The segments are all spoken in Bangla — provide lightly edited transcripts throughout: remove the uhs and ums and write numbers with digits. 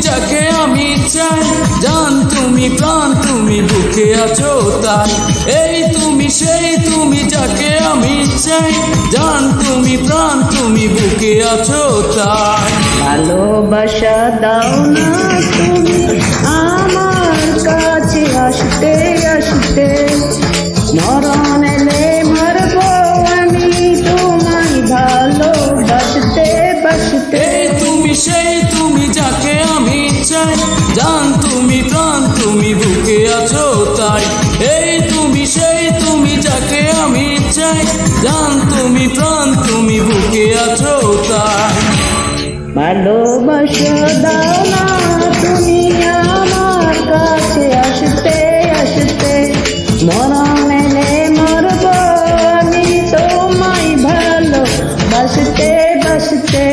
যাকে আমি চাই, জান তুমি প্রাণ তুমি বুকে আছো তাই। এই তুমি সেই তুমি যাকে আমি চাই, জান তুমি প্রাণ তুমি বুকে আছো তাই। ভালোবাসা দাও না তুমি আমার কাছে আসতে আসতে, মরণ এলে মরব আমি তোমায় ভালোবাসতে বাসতে। এই তুমি সেই তুমি যাকে আমি চাই, জান তুমি প্রাণ তুমি বুকে আছো তাই। এই তুমি সেই তুমি যাকে আমি চাই, জান তুমি প্রাণ তুমি বুকে আছো তাই। ভালোবাসা দাও না তুমি আমার কাছে আসতে আসতে, মরণ এলে মরব আমি তোমায় ভালোবাসতে বাসতে।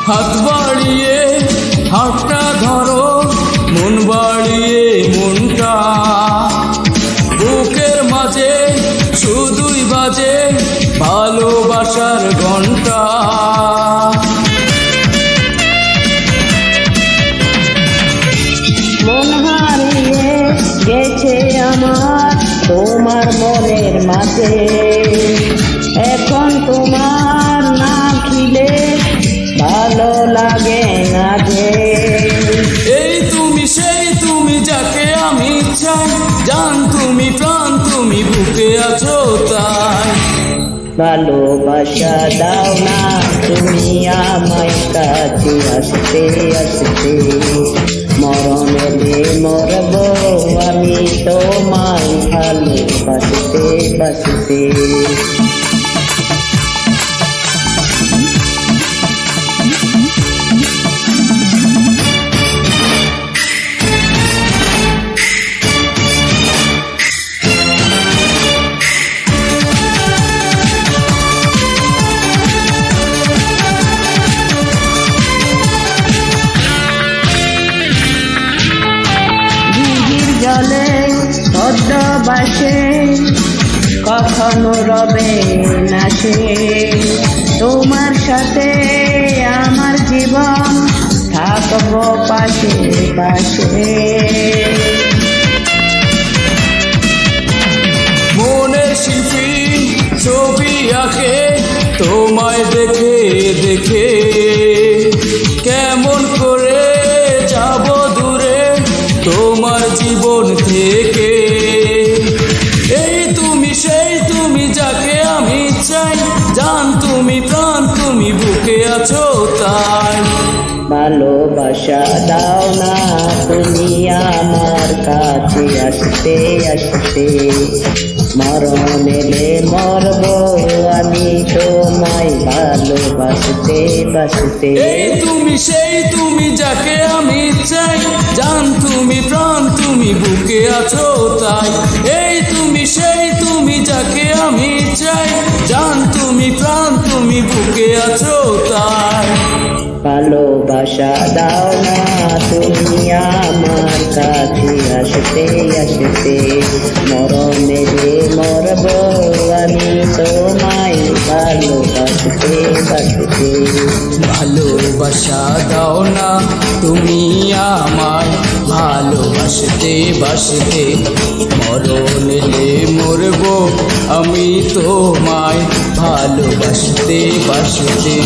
হাত বাড়িয়ে হাতটা ধরো, মন বাড়িয়ে মনটা, বুকের মাঝে শুধুই বাজে ভালোবাসার ঘন্টা। মন হারিয়ে গেছে আমার তোমার মনের মাঝে, এখন তোমার না খিলে ভালো লাগে না যে। এই তুমি সেই তুমি যাকে আমি চাই, জান তুমি প্রাণ তুমি বুকে আছো তাই। ভালোবাসা দাও না তুমি আমায় কাছে আসতে আসতে, মরণ এলে মরব আমি তোমায় ভালোবাসতে বাসতে। জলে পদ্ম বাসে কখনো রবে না সে, তোমার সাথে আমার জীবন থাকবো পাশে পাশে। মনে শিল্পী ছবি আঁকে তোমায় দেখে দেখে, কেমন করে যাব দূরে তোমার জীবন থেকে। এই তুমি সেই তুমি যাকে আমি চাই, জান তুমি প্রাণ তুমি বুকে আছো তাই। ভালোবাসা দাও না তুমি আমার কাছে আসতে আসতে, মরণ এলে মরব আমি তোমায় ভালোবাসতে বাসতে। এই তুমি সেই তুমি যাকে আমি চাই, জান তুমি প্রাণ তুমি বুকে আছো তাই। এই তুমি সেই তুমি যাকে আমি চাই, জান তুমি প্রাণ তুমি বুকে আছো তাই। ভালোবাসা দাও না তুমি আমার কাছে আসতে আসতে, মরণ এলে মরব আমি তোমায় ভালোবাসতে বাসতে। ভালোবাসা দাও না তুমি আমায় ভালোবাসতে বাসতে, মরণ এলে মরব আমি তোমায় ভালোবাসতে বাসতে।